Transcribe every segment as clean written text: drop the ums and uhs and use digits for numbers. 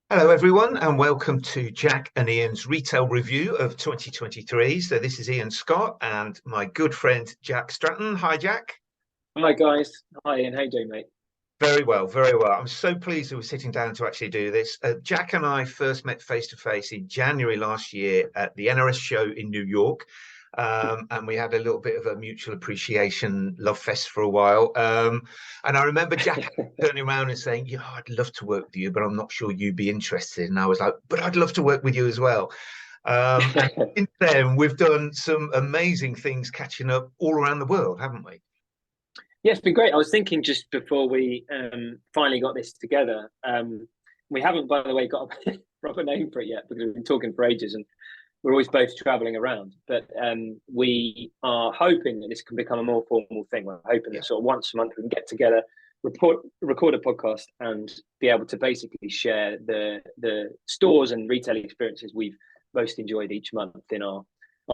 Hello, everyone, and welcome to Jack and Ian's retail review of 2023. So this is Ian Scott and my good friend Jack Stratton. Hi, Jack. Hi guys. Hi Ian. How you doing, mate? Very well, very well. I'm so pleased that we're sitting down to actually do this. Jack and I first met face to face in January last year at the NRS show in New York. And we had a little bit of a mutual appreciation love fest for a while. And I remember Jack turning around and saying, "Yeah, I'd love to work with you, but I'm not sure you'd be interested." And I was like, "But I'd love to work with you as well." And since then, we've done some amazing things catching up all around the world, haven't we? Yeah, it's been great. I was thinking just before we finally got this together, we haven't, by the way, got a proper name for it yet because we've been talking for ages and we're always both traveling around. But we are hoping that this can become a more formal thing. We're hoping Yeah. that sort of once a month we can get together, record a podcast, and be able to basically share the stores and retail experiences we've most enjoyed each month in our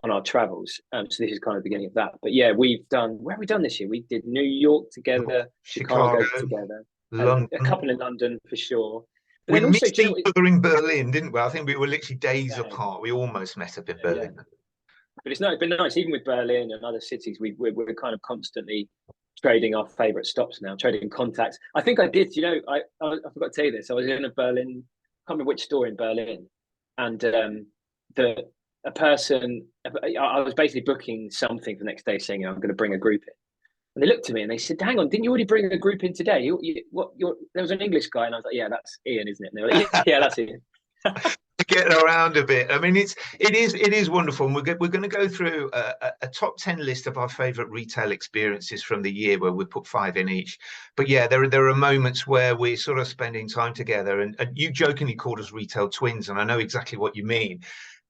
on our travels. So this is kind of the beginning of that. But yeah, we've done where have we done this year? We did New York together, Chicago Chicago, together, a London. couple in London for sure. But We then also, do missed you know each what? other in Berlin, didn't we? I think we were literally days Yeah, apart. We almost met up in yeah. Berlin. But it's been nice, even with Berlin and other cities. We're kind of constantly trading our favorite stops now, trading contacts. I think I did. You know, I forgot to tell you this. I was in a Berlin. I can't remember which store in Berlin, and the a person. I was basically booking something for the next day, saying I'm going to bring a group in. And they looked at me and they said, "Hang on, didn't you already bring a group in today? There was an English guy." And I was like, "Yeah, that's Ian, isn't it?" And they were like, "Yeah, that's Ian." Getting around a bit. I mean, it is wonderful. And we're going to go through a top 10 list of our favorite retail experiences from the year, where we put five in each. But yeah, there are moments where we're sort of spending time together, and you jokingly called us retail twins, and I know exactly what you mean.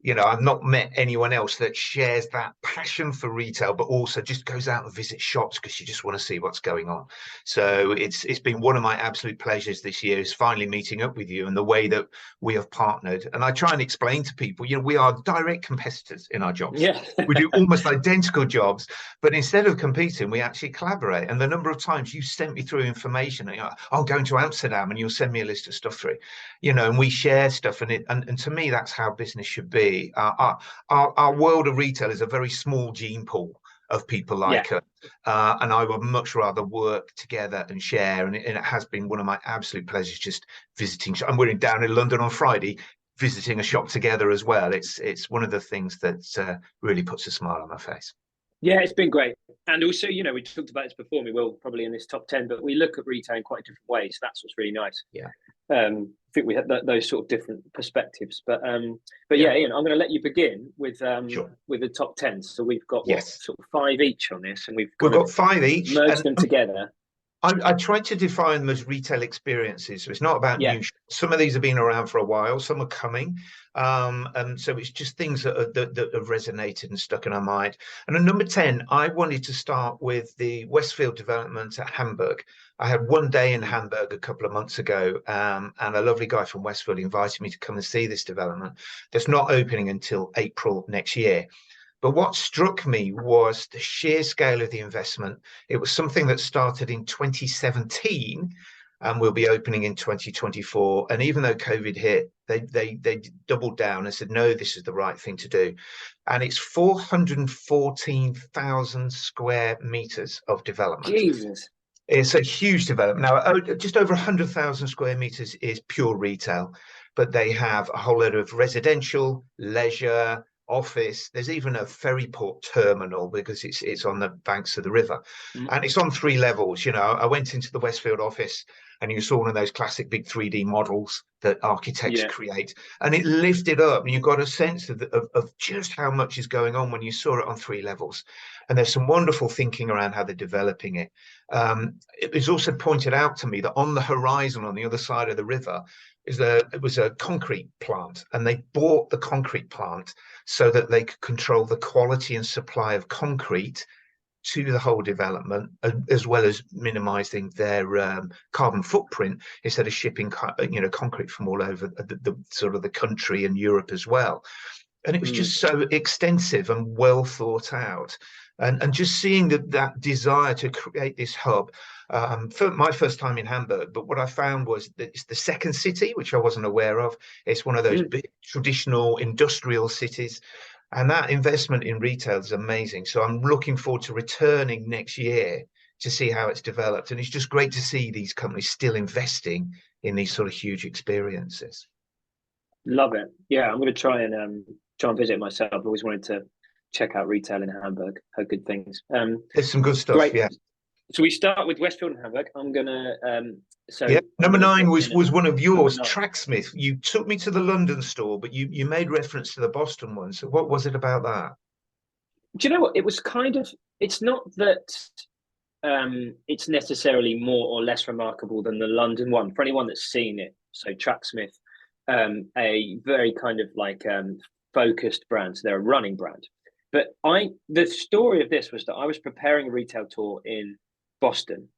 I've not met anyone else that shares that passion for retail, but also just goes out and visits shops because you just want to see what's going on. So it's been one of my absolute pleasures this year is finally meeting up with you and the way that we have partnered. And I try and explain to people, we are direct competitors in our jobs. Yeah. We do almost identical jobs, but instead of competing, we actually collaborate. And the number of times you sent me through information, I'm going to Amsterdam, and you'll send me a list of stuff through, and we share stuff. And to me, that's how business should be. Our world of retail is a very small gene pool of people Yeah. like us. And I would much rather work together and share. And it has been one of my absolute pleasures just visiting. And we're down in London on Friday, visiting a shop together as well. It's one of the things that really puts a smile on my face. Yeah, it's been great. And also, we talked about this before, we will probably in this top 10, but we look at retail in quite different ways. That's what's really nice. Yeah. I think we had those sort of different perspectives. But Yeah. yeah, Ian, I'm going to let you begin Sure. with the top 10. So we've got what, Yes. sort of five each on this, and we've We've kind of got five each. merged And them together. I tried to define them as retail experiences. So it's not about Yeah. new. Some of these have been around for a while. Some are coming, and so it's just things that have resonated and stuck in our mind. And at number 10, I wanted to start with the Westfield development at Hamburg. I had one day in Hamburg a couple of months ago, and a lovely guy from Westfield invited me to come and see this development. That's not opening until April next year. But what struck me was the sheer scale of the investment. It was something that started in 2017 and will be opening in 2024. And even though COVID hit, they doubled down and said, no, this is the right thing to do. And it's 414,000 square meters of development. Jesus. It's a huge development. Now, just over 100,000 square meters is pure retail, but they have a whole lot of residential, leisure, office. There's even a ferry port terminal because it's on the banks of the river, Mm. and it's on three levels. I went into the Westfield office, and you saw one of those classic big 3D models that architects Yeah. create, and it lifted up, and you got a sense of just how much is going on when you saw it on three levels. And there's some wonderful thinking around how they're developing it. It was also pointed out to me that on the horizon, on the other side of the river, it was a concrete plant, and they bought the concrete plant so that they could control the quality and supply of concrete to the whole development, as well as minimizing their carbon footprint instead of shipping concrete from all over the sort of the country and Europe as well. And it was Mm. just so extensive and well thought out. And just seeing that desire to create this hub. for my first time in Hamburg. But what I found was that it's the second city, which I wasn't aware of. It's one of those Mm. big traditional industrial cities. And that investment in retail is amazing. So I'm looking forward to returning next year to see how it's developed. And it's just great to see these companies still investing in these sort of huge experiences. Love it. Yeah, I'm going to try and visit myself. I've always wanted to check out retail in Hamburg. Heard good things. There's some good stuff. Great. Yeah. So we start with Westfield and Hamburg. I'm gonna Yeah. I'm Number gonna nine put was in one of number yours, nine. Tracksmith. You took me to the London store, but you made reference to the Boston one. So what was it about that? Do you know what? It was kind of. It's not that it's necessarily more or less remarkable than the London one. For anyone that's seen it, so Tracksmith, a very kind of like focused brand. So they're a running brand. But the story of this was that I was preparing a retail tour in Boston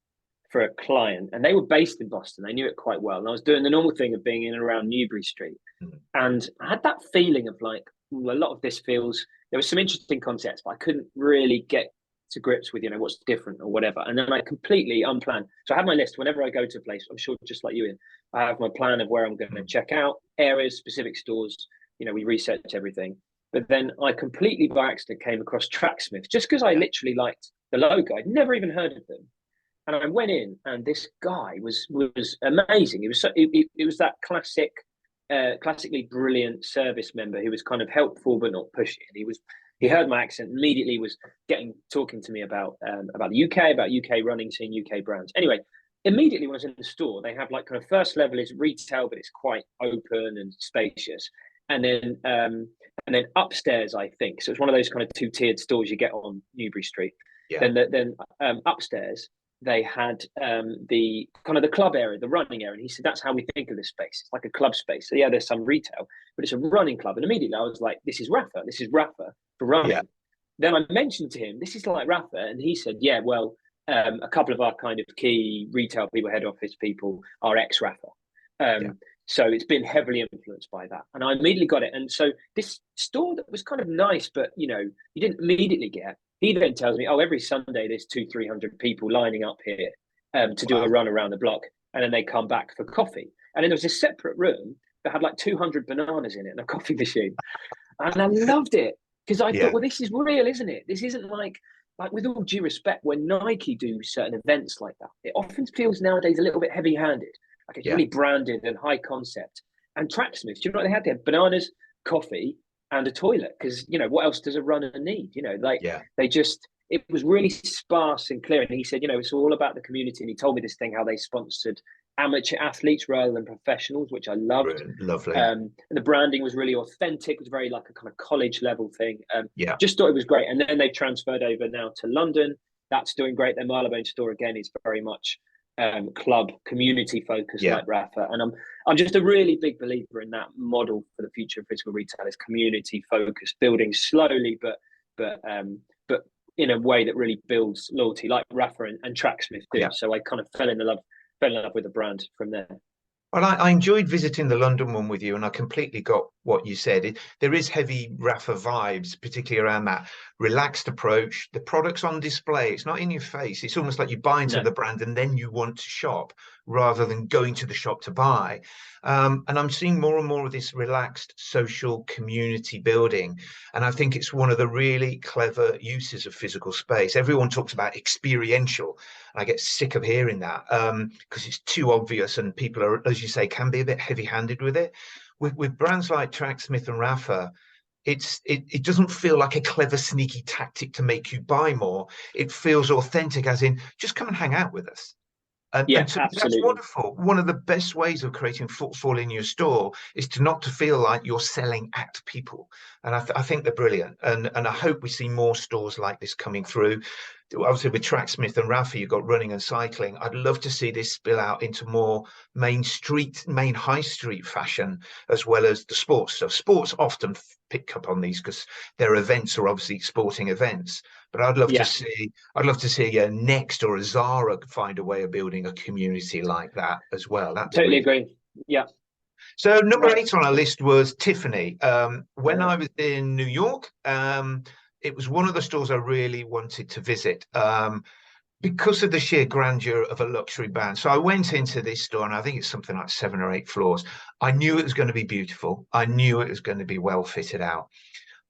for a client, and they were based in Boston. They knew it quite well, and I was doing the normal thing of being in and around Newbury Street, Mhm. and I had that feeling of like a lot of this feels. There was some interesting concepts, but I couldn't really get to grips with what's different or whatever. And then I completely unplanned. So I had my list whenever I go to a place. I'm sure just like you, Ian, I have my plan of where I'm going to Mhm. check out areas, specific stores. We research everything. But then I completely by accident came across Tracksmith just because I Yeah. literally liked the logo. I'd never even heard of them. And I went in, and this guy was amazing. It was that classically brilliant service member who was kind of helpful but not pushy. And he Yeah. heard my accent, immediately was talking to me about the UK, about UK running scene, UK brands. Anyway, immediately when I was in the store, they have like kind of first level is retail, but it's quite open and spacious. And then upstairs, I think so. It's one of those kind of two-tiered stores you get on Newbury Street. Yeah. Then upstairs they had the kind of the club area, the running area. And he said, that's how we think of this space. It's like a club space. So yeah, there's some retail, but it's a running club. And immediately I was like, this is Rafa. This is Rafa for running. Yeah. Then I mentioned to him, this is like Rafa. And he said, yeah, well, a couple of our kind of key retail people, head office people are ex-Rafa. Yeah. So it's been heavily influenced by that. And I immediately got it. And so this store that was kind of nice, but you didn't immediately get. He then tells me, oh, every Sunday there's 200-300 people lining up here to do a Wow. run around the block, and then they come back for coffee. And then there was a separate room that had like 200 bananas in it and a coffee machine, and I loved it because I thought, Yeah. well, this is real, isn't it? This isn't like with all due respect, when Nike do certain events like that, it often feels nowadays a little bit heavy-handed, like it's Yeah. really branded and high concept. And Tracksmiths, do you know what they had? They had bananas, coffee, and a toilet because what else does a runner need? Like Yeah. they just it was really sparse and clear. And he said, it's all about the community. And he told me this thing how they sponsored amateur athletes rather than professionals, which I loved. Brilliant. Lovely. And the branding was really authentic. It was very like a kind of college level thing. Yeah. Just thought it was great. And then they've transferred over now to London. That's doing great. Their Marylebone store again is very much club community focused Yeah. like Rafa. And I'm just a really big believer in that model for the future of physical retail is community focused, building slowly but in a way that really builds loyalty, like Rafa and Tracksmith do. Yeah. So I kind of fell in love with the brand from there. Well, I enjoyed visiting the London one with you, and I completely got what you said. There is heavy Rafa vibes, particularly around that relaxed approach. The product's on display. It's not in your face. It's almost like you buy into No. the brand and then you want to shop rather than going to the shop to buy. And I'm seeing more and more of this relaxed social community building. And I think it's one of the really clever uses of physical space. Everyone talks about experiential. I get sick of hearing that because it's too obvious and people are, as you say, can be a bit heavy-handed with it. With brands like Tracksmith and Rafa, it doesn't feel like a clever, sneaky tactic to make you buy more. It feels authentic, as in just come and hang out with us. And Yeah, to me, that's absolutely. wonderful. One of the best ways of creating footfall in your store is to not to feel like you're selling at people. And I think they're brilliant. And I hope we see more stores like this coming through. Obviously, with Tracksmith and Rafa, you've got running and cycling. I'd love to see this spill out into more main high street fashion, as well as the sports stuff. Sports often pick up on these because their events are obviously sporting events. But Yeah, I'd love to see a Next or a Zara find a way of building a community like that as well. That'd be totally really. agree. Yeah, So number right. 8 on our list was Tiffany. When Uh, I was in New York, it was one of the stores I really wanted to visit. because of the sheer grandeur of a luxury brand. So I went into this store, and I think it's something like 7 or 8 floors. I knew it was going to be beautiful. I knew it was going to be well fitted out,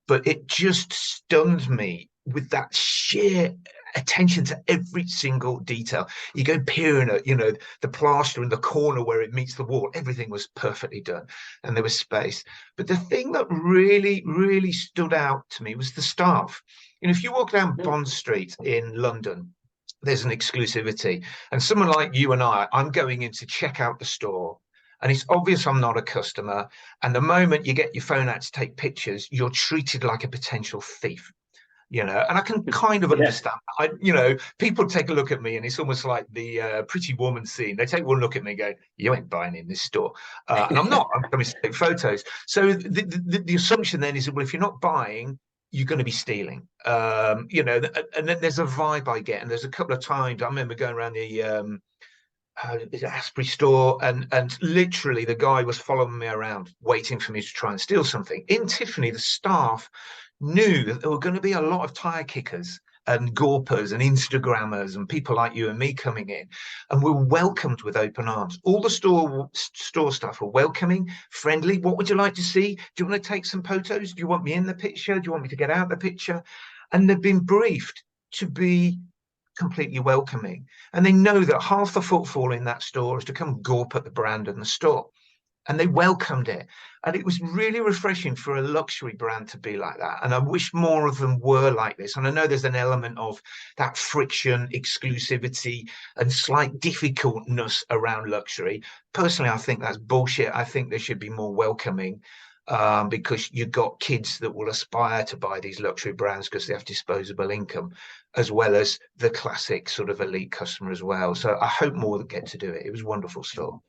but it just stunned me with that sheer attention to every single detail. You go peering at, the plaster in the corner where it meets the wall. Everything was perfectly done, and there was space. But the thing that really, really stood out to me was the staff. If you walk down Bond Street in London, there's an exclusivity. And someone like you and I'm going in to check out the store. And it's obvious I'm not a customer. And the moment you get your phone out to take pictures, you're treated like a potential thief. And I can kind of Yeah. understand. People take a look at me, and it's almost like the Pretty Woman scene. They take one look at me and go, "You ain't buying in this store," and I'm not. I'm coming to take photos. So the assumption then is that, well, if you're not buying, you're going to be stealing. And then there's a vibe I get, and there's a couple of times I remember going around the Asprey store, and literally the guy was following me around, waiting for me to try and steal something. In Tiffany, the staff knew that there were going to be a lot of tire kickers and gorpers and Instagrammers and people like you and me coming in, and we're welcomed with open arms. All the store staff were welcoming, friendly. What would you like to see? Do you want to take some photos? Do you want me in the picture? Do you want me to get out the picture? And they've been briefed to be completely welcoming. And they know that half the footfall in that store is to come gorp at the brand and the store. And they welcomed it. And it was really refreshing for a luxury brand to be like that. And I wish more of them were like this. And I know there's an element of that friction, exclusivity, and slight difficultness around luxury. Personally, I think that's bullshit. I think they should be more welcoming, because you've got kids that will aspire to buy these luxury brands because they have disposable income, as well as the classic sort of elite customer as well. So I hope more get to do it. It was a wonderful store.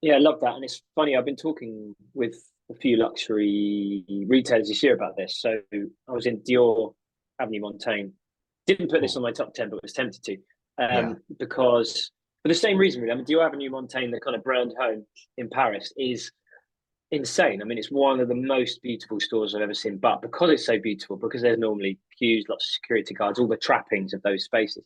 Yeah, I love that. And it's funny, I've been talking with a few luxury retailers this year about this. So I was in Dior Avenue Montaigne. Didn't put this on my top 10, but was tempted to. Yeah. Because for the same reason, really. I mean, Dior Avenue Montaigne, the kind of brand home in Paris, is insane. I mean, it's one of the most beautiful stores I've ever seen. But because it's so beautiful, because there's normally queues, lots of security guards, all the trappings of those spaces,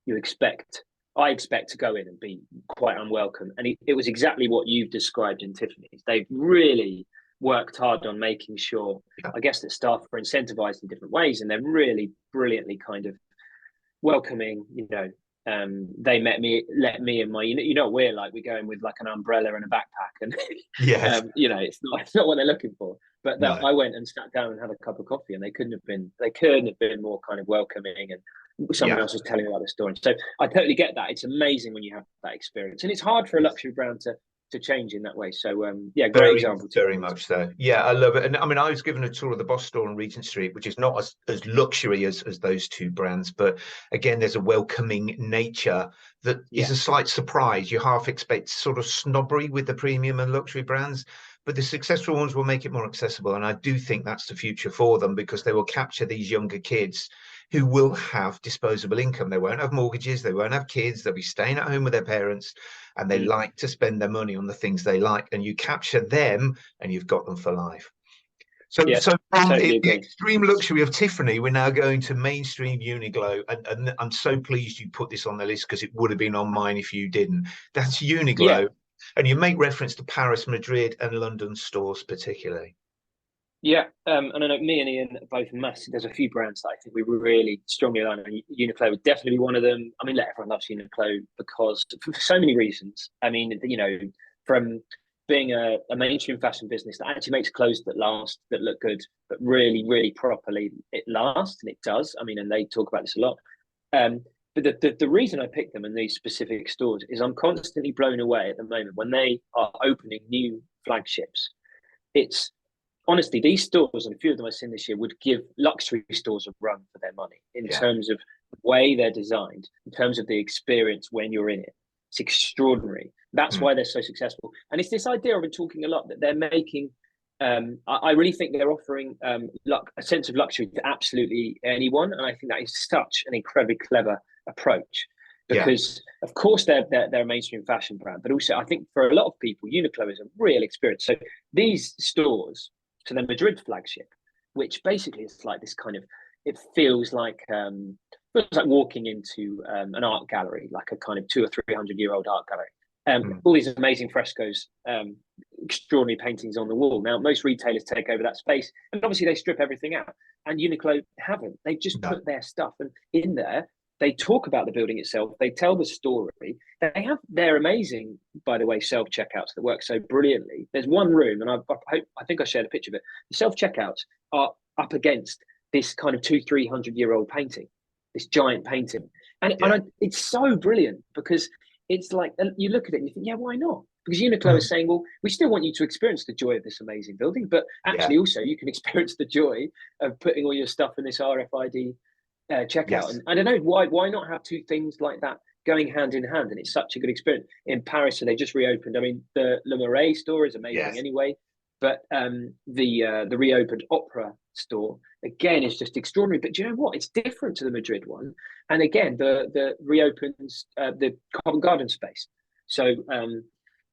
you expect I expect to go in and be quite unwelcome. And it was exactly what you've described in Tiffany's. They've really worked hard on making sure, Yeah. I guess, that staff are incentivized in different ways, and they're really brilliantly kind of welcoming. They let me and my, what we're like. We're going with like an umbrella and a backpack, and Yes. it's not what they're looking for. But No. I went and sat down and had a cup of coffee, and they couldn't have been more kind of welcoming. And someone Yeah. else was telling me about the story. So I totally get that. It's amazing when you have that experience, and it's hard for a Yes. luxury brand to change in that way. So yeah, great Very, example. very much so. Yeah, I love it. And I mean, I was given a tour of the Boss store on Regent Street, which is not as luxury as those two brands. But again, there's a welcoming nature that is Yeah, a slight surprise. You half expect sort of snobbery with the premium and luxury brands, but the successful ones will make it more accessible. And I do think that's the future for them, because they will capture these younger kids who will have disposable income. They won't have mortgages, they won't have kids, they'll be staying at home with their parents, and they like to spend their money on the things they like. And you capture them, and you've got them for life. So, yeah, so from totally the agree. extreme luxury of Tiffany, we're now going to mainstream Uniqlo, and I'm so pleased you put this on the list, because it would have been on mine if you didn't. That's Yeah, Uniqlo, and you make reference to Paris, Madrid, and London stores particularly. yeah. And I know me and Ian are both massive. There's a few brands that I think we really strongly align on. Uniqlo would definitely be one of them. I mean, everyone loves Uniqlo because for so many reasons. I mean, from being a mainstream fashion business that actually makes clothes that last, that look good, but really, really properly, it lasts, and it does. I mean, and they talk about this a lot. But the reason I picked them in these specific stores is I'm constantly blown away at the moment when they are opening new flagships. It's honestly, these stores, and a few of them I've seen this year, would give luxury stores a run for their money in Yeah. terms of the way they're designed, in terms of the experience when you're in it. It's extraordinary. That's why they're so successful. And it's this idea I've been talking a lot, that they're making. I really think they're offering a sense of luxury to absolutely anyone, and I think that is such an incredibly clever approach. Yeah. Because of course they're a mainstream fashion brand, but also I think for a lot of people, Uniqlo is a real experience. So these stores, to the Madrid flagship, which basically is like this kind of, it feels like It was like walking into an art gallery, like a kind of 200 or 300 year old art gallery. Mm. All these amazing frescoes, extraordinary paintings on the wall. Now, most retailers take over that space, and obviously they strip everything out. And Uniqlo haven't. They've just No. put their stuff, and in there they talk about the building itself. They tell the story. They have their amazing, by the way, self checkouts that work so brilliantly. There's one room, and I think I shared a picture of it. The self checkouts are up against this kind of 200-300 year old painting, this giant painting, and Yeah. it's so brilliant because it's like you look at it and you think, yeah, why not? Because Uniqlo Mm. is saying, well, we still want you to experience the joy of this amazing building, but Yeah. actually also you can experience the joy of putting all your stuff in this RFID checkout. Yes. And I don't know why not have two things like that going hand in hand, and it's such a good experience. In Paris, so they just reopened. I mean, the Le Marais store is amazing Yes. anyway, but the reopened Opera store again is just extraordinary. But do you know what? It's different to the Madrid one, and again the reopens the Covent Garden space. So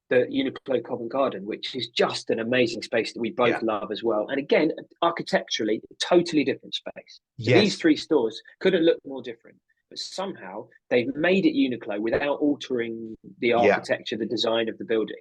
the Uniqlo Covent Garden, which is just an amazing space that we both Yeah. love as well. And again, architecturally, totally different space. So these Yes. three stores couldn't look more different. But somehow they've made it Uniqlo without altering the Yeah. architecture, the design of the building.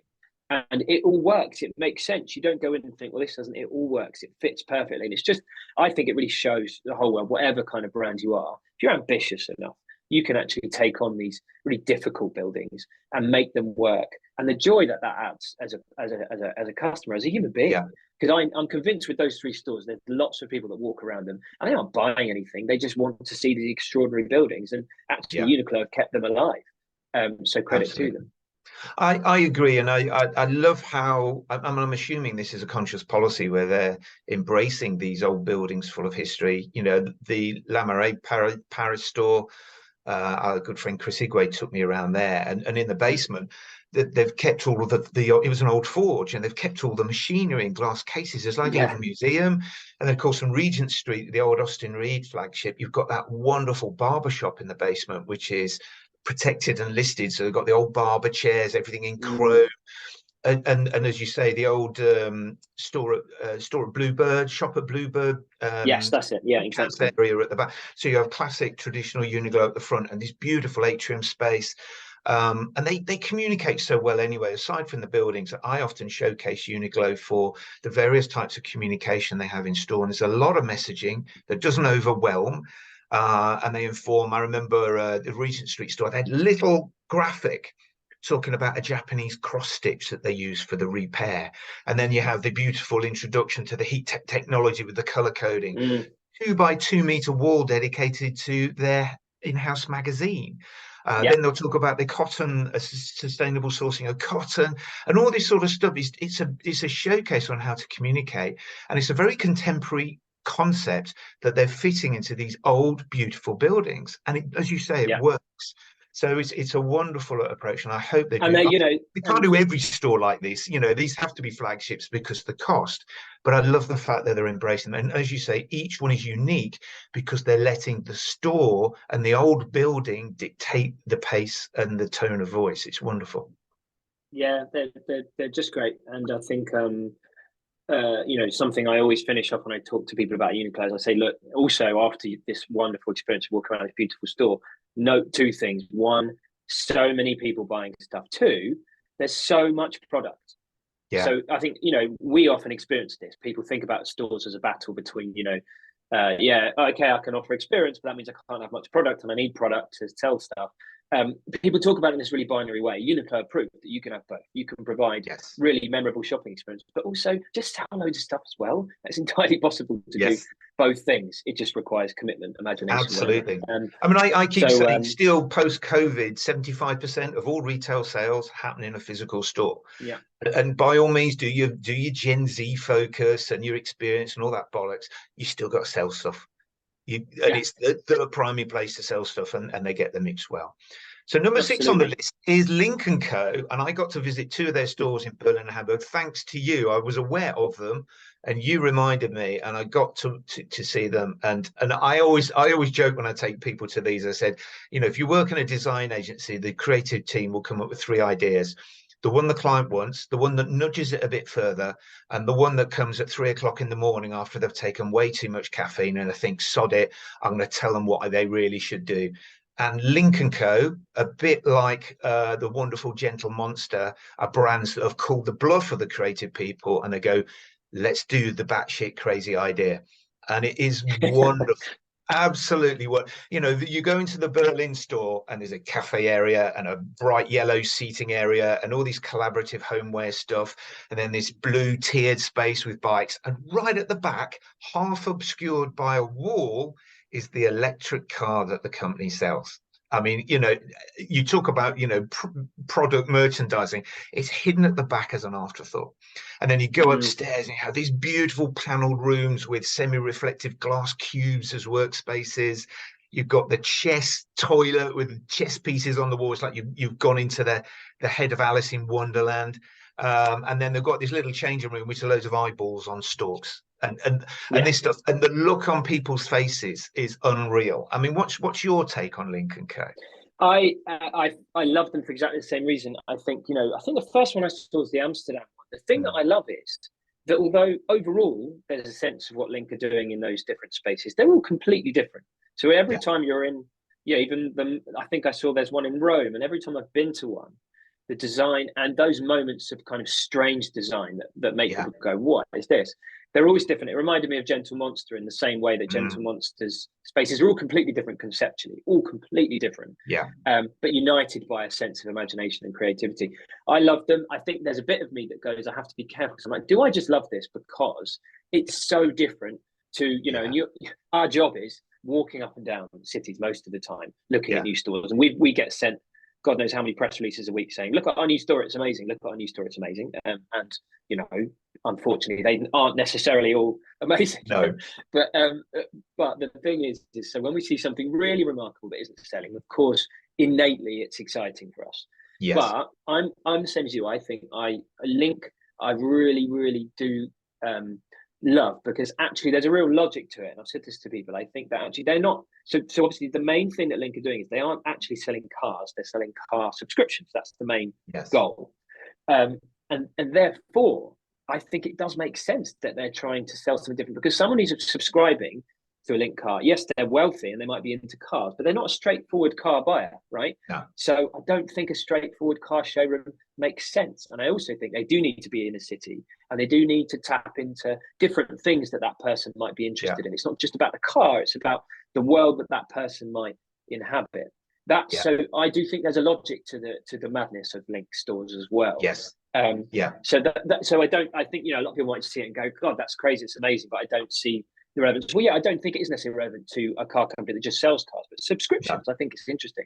And it all works. It makes sense. You don't go in and think, well, this doesn't, it all works. It fits perfectly. And it's just, I think it really shows the whole world, whatever kind of brand you are, if you're ambitious enough, you can actually take on these really difficult buildings and make them work. And the joy that adds as a customer, as a human being, Yeah. because I'm convinced with those three stores, there's lots of people that walk around them and they aren't buying anything. They just want to see these extraordinary buildings. And actually, Yeah. Uniqlo have kept them alive. So credit to Absolutely. them. I agree, and I love how I'm assuming this is a conscious policy where they're embracing these old buildings full of history. You know, the La Marais Paris store. Our good friend Chris Igwe took me around there, and in the basement, they've kept all of the. It was an old forge, and they've kept all the machinery in glass cases. It's like a Yeah. little museum. And then, of course, on Regent Street, the old Austin Reed flagship, you've got that wonderful barber shop in the basement, which is protected and listed. So they've got the old barber chairs, everything in chrome. Mm. And as you say, the old store at Bluebird, shop at Bluebird, Yes, that's it. Yeah, chance exactly. area at the back. So you have classic traditional Uniqlo at the front and this beautiful atrium space. And they communicate so well anyway. Aside from the buildings, I often showcase Uniqlo for the various types of communication they have in store. And there's a lot of messaging that doesn't overwhelm. And they inform. I remember the Regent Street store, they had little graphic talking about a Japanese cross stitch that they use for the repair. And then you have the beautiful introduction to the heat technology with the color coding. Mm. 2 by 2 meter wall dedicated to their in-house magazine. Yeah. Then they'll talk about the cotton, sustainable sourcing of cotton, and all this sort of stuff. It's a showcase on how to communicate, and it's a very contemporary concept that they're fitting into these old, beautiful buildings. And as you say, it Yeah. works. So it's a wonderful approach, and I hope they And do. they, you know, They can't and do every store like this. You know, these have to be flagships because of the cost. But I love the fact that they're embracing them. And as you say, each one is unique because they're letting the store and the old building dictate the pace and the tone of voice. It's wonderful. yeah, they're just great. And I think something I always finish off when I talk to people about Uniqlo is I say, look, also after this wonderful experience of walking around this beautiful store, note two things. One, so many people buying stuff. Two, there's so much product. Yeah. So I think, we often experience this. People think about stores as a battle between, yeah, okay, I can offer experience, but that means I can't have much product and I need product to sell stuff. People talk about it in this really binary way. Uniqlo proved that you can have both. You can provide Yes. really memorable shopping experience, but also just sell loads of stuff as well. It's entirely possible to do Yes. both things. It just requires commitment, imagination, Absolutely. whatever. I mean, I keep So saying still post-COVID, 75% of all retail sales happen in a physical store. yeah, And by all means, do your Gen Z focus and your experience and all that bollocks. You still got to sell stuff. And yeah, it's the primary place to sell stuff, and they get the mix well. So number 6 on the absolutely. list is Link & Co. And I got to visit 2 of their stores in Berlin and Hamburg. Thanks to you, I was aware of them, and you reminded me, and I got to see them. And I always joke when I take people to these. I said, if you work in a design agency, the creative team will come up with 3 ideas. the one the client wants, the one that nudges it a bit further, and the one that comes at 3 o'clock in the morning after they've taken way too much caffeine and I think, sod it, I'm going to tell them what they really should do. And Link & Co, a bit like the wonderful Gentle Monster, are brands that have called the bluff of the creative people, and they go, let's do the batshit crazy idea. And it is wonderful. Absolutely. What, you go into the Berlin store and there's a cafe area and a bright yellow seating area and all these collaborative homeware stuff, and then this blue tiered space with bikes, and right at the back, half obscured by a wall, is the electric car that the company sells. I mean, you talk about, product merchandising. It's hidden at the back as an afterthought. And then you go upstairs and you have these beautiful paneled rooms with semi-reflective glass cubes as workspaces. You've got the chess toilet with chess pieces on the walls, like you've gone into the head of Alice in Wonderland. And then they've got this little changing room, which are loads of eyeballs on stalks. And this stuff, and the look on people's faces is unreal. I mean, what's your take on Link & Co? I love them for exactly the same reason. I think the first one I saw was the Amsterdam one. The thing that I love is that although overall there's a sense of what Link are doing in those different spaces, they're all completely different. So every time you're in, I think I saw there's one in Rome, and every time I've been to one, the design and those moments of kind of strange design that make people go, what is this? They're always different. It reminded me of Gentle Monster in the same way that Gentle Monster's spaces are all completely different conceptually, all completely different. Yeah. But united by a sense of imagination and creativity. I love them. I think there's a bit of me that goes, I have to be careful. I'm like, do I just love this because it's so different to, and our job is walking up and down cities most of the time, looking at new stores. And we get sent God knows how many press releases a week saying, look at our new store, it's amazing. Look at our new store, it's amazing. And unfortunately, they aren't necessarily all amazing. No. But the thing is so when we see something really remarkable that isn't selling, of course, innately, it's exciting for us. Yes. But I'm the same as you. I think I really, really do love, because actually there's a real logic to it. And I've said this to people. I think that actually they're not so obviously the main thing that Link are doing is they aren't actually selling cars, they're selling car subscriptions. That's the main goal. And therefore I think it does make sense that they're trying to sell something different, because someone who's subscribing to a Link car, yes, they're wealthy and they might be into cars, but they're not a straightforward car buyer, right? No. So I don't think a straightforward car showroom makes sense. And I also think they do need to be in a city, and they do need to tap into different things that person might be interested in. It's not just about the car, it's about the world that person might inhabit. So I do think there's a logic to the madness of Link stores as well. Yes. So I think a lot of people might see it and go, God, that's crazy, it's amazing, but I don't see the relevance. Well, I don't think it is necessarily relevant to a car company that just sells cars, but subscriptions, I think it's interesting.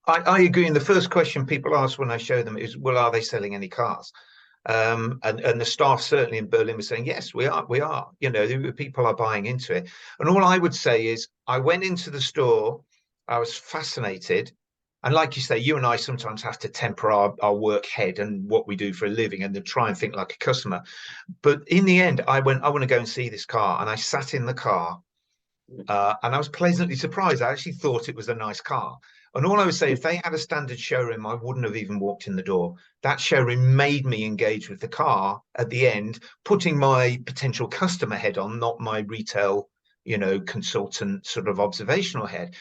I agree. And the first question people ask when I show them is, well, are they selling any cars? And the staff certainly in Berlin was saying, yes, we are. People are buying into it. And all I would say is, I went into the store, I was fascinated. And like you say, you and I sometimes have to temper our work head and what we do for a living, and then try and think like a customer. But in the end, I want to go and see this car. And I sat in the car and I was pleasantly surprised. I actually thought it was a nice car. And all I would say, if they had a standard showroom, I wouldn't have even walked in the door. That showroom made me engage with the car at the end, putting my potential customer head on, not my retail, consultant sort of observational head.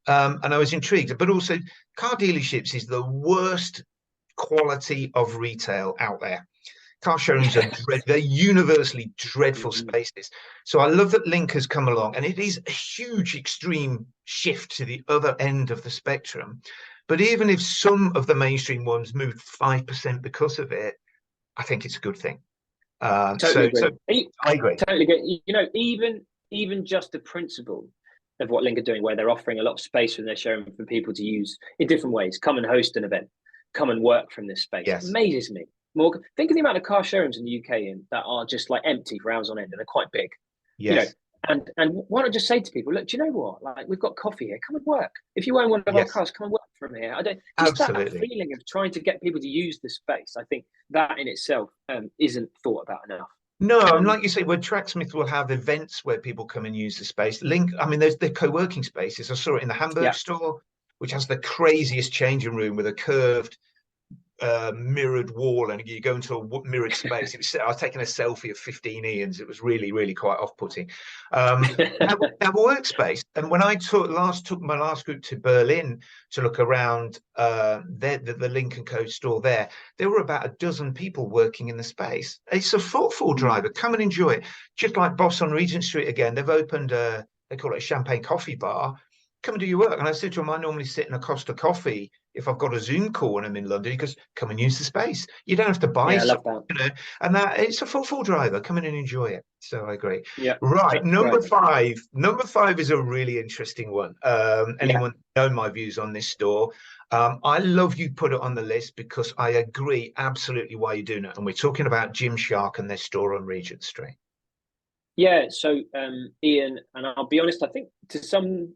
And I was intrigued. But also, car dealerships is the worst quality of retail out there. Car showrooms are they're universally dreadful spaces. So I love that Link has come along, and it is a huge extreme shift to the other end of the spectrum. But even if some of the mainstream ones moved 5% because of it, I think it's a good thing. Totally agree. I agree. Totally agree. Even just the principle of what Link are doing, where they're offering a lot of space in their showroom for people to use in different ways. Come and host an event. Come and work from this space. Yes. It amazes me. Think of the amount of car showrooms in the UK that are just like empty for hours on end, and they're quite big. Yes. And why not just say to people, look, do you know what? Like, we've got coffee here. Come and work. If you own one of our cars, come and work from here. That feeling of trying to get people to use the space. I think that in itself isn't thought about enough. No, and like you say, where Tracksmith will have events where people come and use the space. Link, I mean, there's the co-working spaces. I saw it in the Hamburg store, which has the craziest changing room with a curved mirrored wall, and you go into a mirrored space. I was taking a selfie of 15 Ians. It was really, really quite off-putting. Have a workspace. And when I took my last group to Berlin to look around the Lincoln Co store there were about a dozen people working in the space. It's a footfall driver. Come and enjoy it. Just like Boss on Regent Street again, they've opened they call it a champagne coffee bar. Come and do your work. And I said to him, I normally sit in a Costa coffee if I've got a Zoom call when I'm in London. Because come and use the space. You don't have to buy Yeah, I love something, that. and that it's a footfall driver. Come in and enjoy it. So I agree. Yeah, Right, that's great. Number five is a really interesting one. Yeah. Anyone know my views on this store? I love you put it on the list because I agree absolutely why you're doing it. And we're talking about Gymshark and their store on Regent Street. Yeah, so Ian, and I'll be honest, I think to some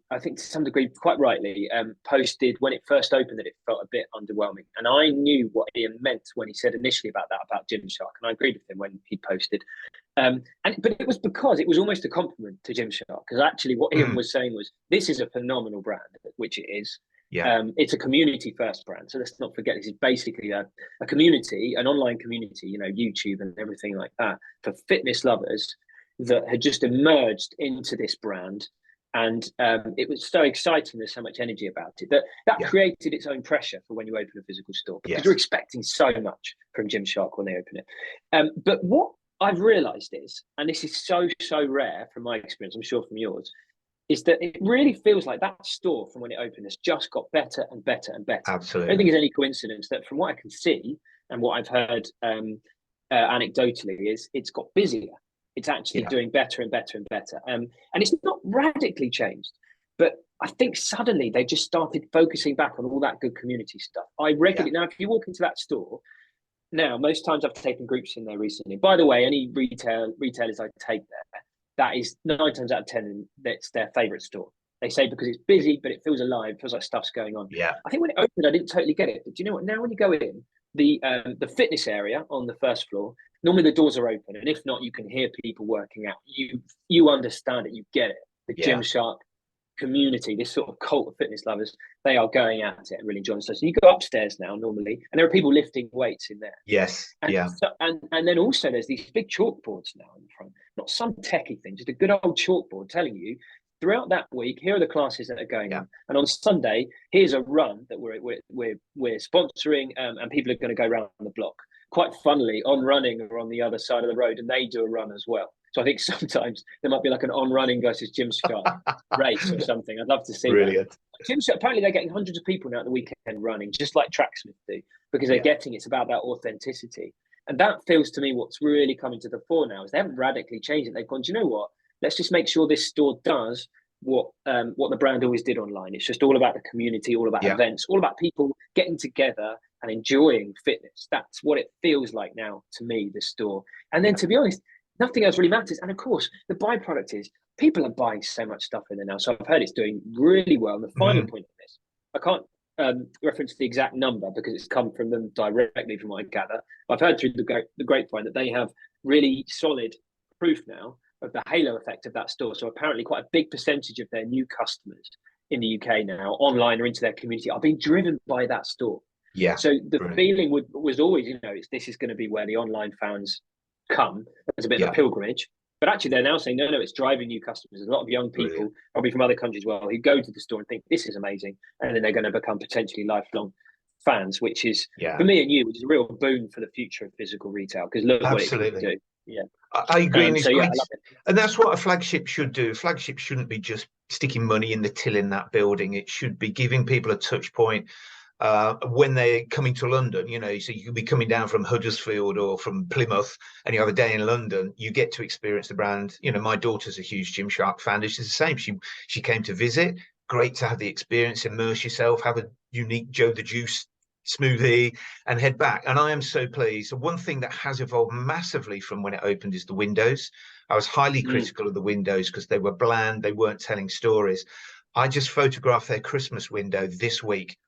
degree, quite rightly, posted when it first opened that it felt a bit underwhelming, and I knew what Ian meant when he said initially about Gymshark, and I agreed with him when he posted. But it was because it was almost a compliment to Gymshark, because actually what Ian was saying was this is a phenomenal brand, which it is. Yeah. It's a community first brand, so let's not forget this is basically a community, an online community, YouTube and everything like that for fitness lovers that had just emerged into this brand, and it was so exciting. There's so much energy about it that created its own pressure for when you open a physical store, because you're expecting so much from Gymshark when they open it. But what I've realised is, and this is so rare from my experience, I'm sure from yours, is that it really feels like that store from when it opened has just got better and better and better. Absolutely. I don't think it's any coincidence that from what I can see and what I've heard anecdotally is it's got busier. It's actually doing better and better and better. And it's not radically changed, but I think suddenly they just started focusing back on all that good community stuff. I regularly, now if you walk into that store, now most times I've taken groups in there recently. By the way, any retailers I take there, that is 9 times out of 10, that's their favourite store. They say because it's busy, but it feels alive, feels like stuff's going on. Yeah. I think when it opened, I didn't totally get it. But do you know what? Now when you go in, the fitness area on the first floor, normally the doors are open, and if not, you can hear people working out. You understand it, you get it. The Gymshark community, this sort of cult of fitness lovers, they are going at it and really enjoying it. So you go upstairs now normally, and there are people lifting weights in there. Yes. And then also there's these big chalkboards now in the front, not some techie thing, just a good old chalkboard telling you throughout that week, here are the classes that are going on, and on Sunday, here's a run that we're sponsoring, and people are going to go around the block. Quite funnily, On Running are on the other side of the road, and they do a run as well. So I think sometimes there might be like an On Running versus Gymshark race or something. I'd love to see that. Gymshark, apparently they're getting hundreds of people now at the weekend running, just like Tracksmith do, because they're getting it's about that authenticity. And that feels to me what's really coming to the fore now is they haven't radically changed it. They've gone, do you know what? Let's just make sure this store does what the brand always did online. It's just all about the community, all about events, all about people getting together and enjoying fitness. That's what it feels like now to me, the store. And then to be honest, nothing else really matters. And of course, the byproduct is people are buying so much stuff in there now. So I've heard it's doing really well. And the final point of this, I can't reference the exact number because it's come from them directly from what I gather. But I've heard through the grapevine that they have really solid proof now of the halo effect of that store. So apparently quite a big percentage of their new customers in the UK now, online or into their community, are being driven by that store. Yeah. So the feeling was always, this is going to be where the online fans come as a bit of a pilgrimage. But actually they're now saying, no, it's driving new customers. There's a lot of young people, probably from other countries as well, who go to the store and think this is amazing. And then they're going to become potentially lifelong fans, which is, for me and you, which is a real boon for the future of physical retail, because look what it can do. Yeah. I agree. And that's what a flagship should do. A flagship shouldn't be just sticking money in the till in that building. It should be giving people a touch point when they're coming to London. So you could be coming down from Huddersfield or from Plymouth and you have a day in London, you get to experience the brand. My daughter's a huge Gymshark fan. She's the same. She came to visit. Great to have the experience, immerse yourself, have a unique Joe the Juice smoothie and head back. And I am so pleased. So one thing that has evolved massively from when it opened is the windows. I was highly critical of the windows because they were bland, they weren't telling stories. I just photographed their Christmas window this week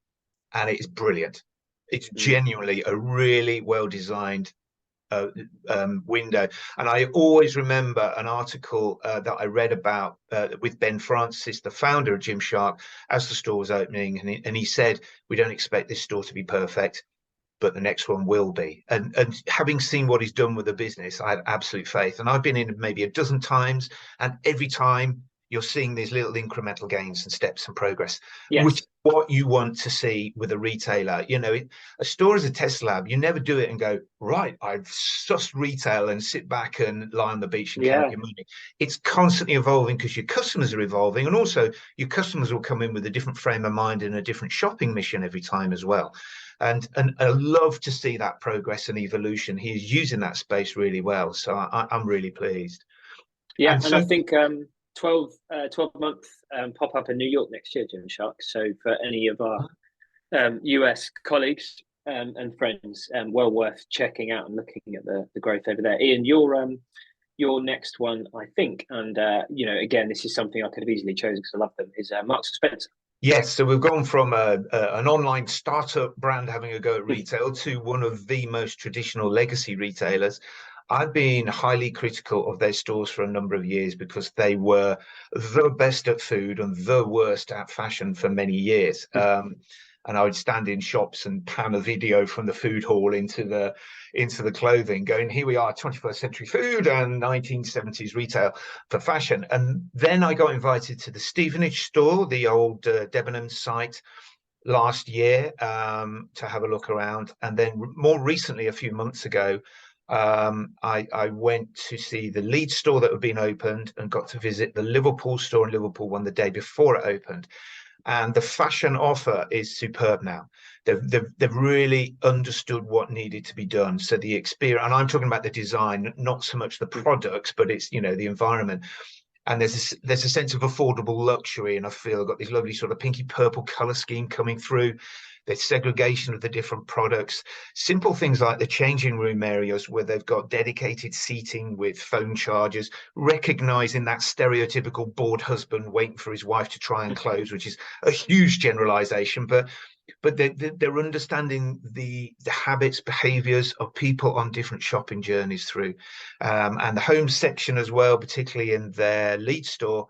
and it is brilliant. It's genuinely a really well designed window. And I always remember an article that I read about with Ben Francis, the founder of Gymshark, as the store was opening, and he said, we don't expect this store to be perfect. but the next one will be. And having seen what he's done with the business, I have absolute faith. And I've been in maybe a dozen times, and every time you're seeing these little incremental gains and steps and progress, which Yes. is what you want to see with a retailer. A store is a test lab. You never do it and go, right, I've sussed retail and sit back and lie on the beach and count Yeah. your money. It's constantly evolving because your customers are evolving, and also your customers will come in with a different frame of mind and a different shopping mission every time as well. And I love to see that progress and evolution. He is using that space really well, so I'm really pleased. Yeah, And and I so, think 12-month pop up in New York next year, Jim Shark. So for any of our US colleagues and friends, well worth checking out and looking at the growth over there. Ian, your next one, I think, and again, this is something I could have easily chosen because I love them, is Marks and Spencer. yes, so we've gone from an online startup brand having a go at retail to one of the most traditional legacy retailers. I've been highly critical of their stores for a number of years because they were the best at food and the worst at fashion for many years. And I would stand in shops and pan a video from the food hall into the clothing, going, here we are, 21st century food and 1970s retail for fashion. And then I got invited to the Stevenage store, the old Debenhams site, last year to have a look around. And then more recently, a few months ago, I went to see the Leeds store that had been opened and got to visit the Liverpool store in Liverpool one the day before it opened. And the fashion offer is superb now. They've really understood what needed to be done. So the experience, and I'm talking about the design, not so much the products, but it's the environment. And there's a sense of affordable luxury, and I feel I've got this lovely sort of pinky purple color scheme coming through. There's segregation of the different products, simple things like the changing room areas where they've got dedicated seating with phone chargers, recognizing that stereotypical bored husband waiting for his wife to try and close, which is a huge generalization, but they're understanding the habits, behaviors of people on different shopping journeys through, and the home section as well, particularly in their lead store.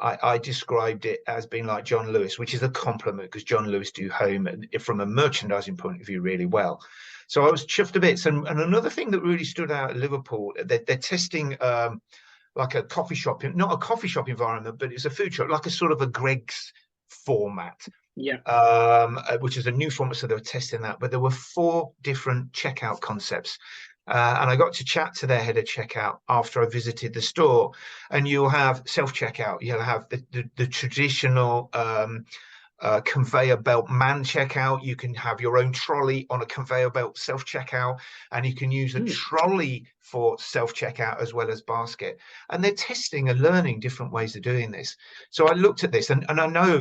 I described it as being like John Lewis, which is a compliment because John Lewis do home from a merchandising point of view really well. So I was chuffed a bit. And another thing that really stood out at Liverpool, they're testing like a coffee shop, not a coffee shop environment, but it's a food shop, like a sort of a Greg's format. Yeah. Which is a new format, so they were testing that. But there were 4 different checkout concepts. And I got to chat to their head of checkout after I visited the store. And you'll have self-checkout, you'll have the traditional conveyor belt man checkout. You can have your own trolley on a conveyor belt self-checkout, and you can use a trolley for self-checkout as well as basket. And they're testing and learning different ways of doing this. So I looked at this, and I know,